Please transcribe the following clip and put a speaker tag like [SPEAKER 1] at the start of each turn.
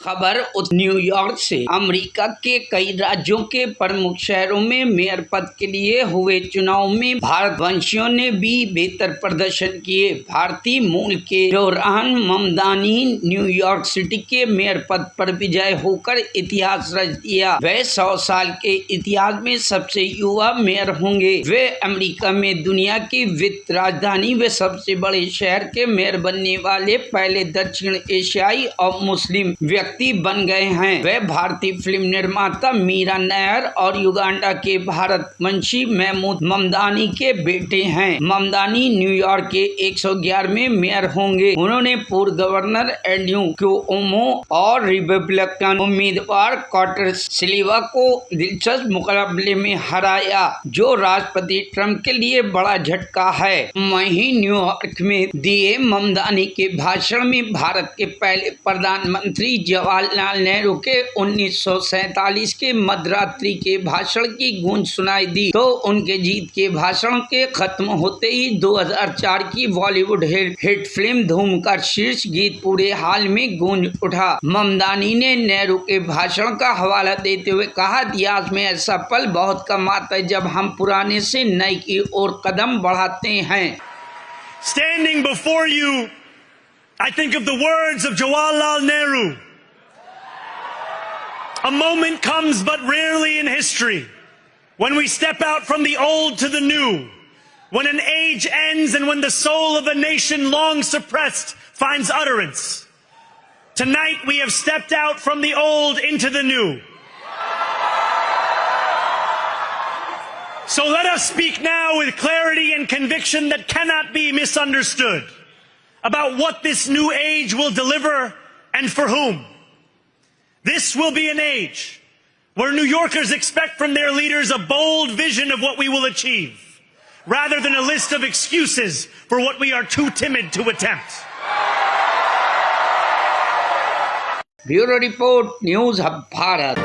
[SPEAKER 1] खबर न्यूयॉर्क से। अमेरिका के कई राज्यों के प्रमुख शहरों में मेयर पद के लिए हुए चुनाव में भारतवंशियों ने भी बेहतर प्रदर्शन किए। भारतीय मूल के जोहरान ममदानी न्यूयॉर्क सिटी के मेयर पद पर विजय होकर इतिहास रच दिया। वे 100 साल के इतिहास में सबसे युवा मेयर होंगे। वे अमेरिका में दुनिया की वित्त राजधानी व सबसे बड़े शहर के मेयर बनने वाले पहले दक्षिण एशियाई और मुस्लिम व्यक्ति बन गए हैं। वे भारतीय फिल्म निर्माता मीरा नायर और युगांडा के भारतवंशी महमूद ममदानी के बेटे हैं। ममदानी न्यूयॉर्क के 111वें मेयर होंगे। उन्होंने पूर्व गवर्नर एंड्रू क्यूओमो और रिपब्लिकन उम्मीदवार कार्टर सिल्वा को दिलचस्प मुकाबले में हराया, जो राष्ट्रपति ट्रंप के लिए बड़ा झटका है। वहीं न्यूयॉर्क में दिए ममदानी के भाषण में भारत के पहले प्रधानमंत्री जवाहरलाल नेहरू के 1947 के मध्यरात्रि के भाषण की गूंज सुनाई दी, तो उनके जीत के भाषण के खत्म होते ही 2004 की बॉलीवुड हिट फिल्म धूम का शीर्ष गीत पूरे हाल में गूंज उठा। ममदानी ने नेहरू के भाषण का हवाला देते हुए कहा, इतिहास में ऐसा पल बहुत कम आता है जब हम पुराने से नए की ओर कदम बढ़ाते हैं।
[SPEAKER 2] Standing before you, I think of the words of Jawaharlal Nehru. A moment comes but rarely in history when we step out from the old to the new, when an age ends and when the soul of a nation long suppressed finds utterance. Tonight we have stepped out from the old into the new. So let us speak now with clarity and conviction that cannot be misunderstood about what this new age will deliver and for whom. This will be an age where New Yorkers expect from their leaders a bold vision of what we will achieve, rather than a list of excuses for what we are too timid to attempt.
[SPEAKER 1] Bureau report, news hub Bharat.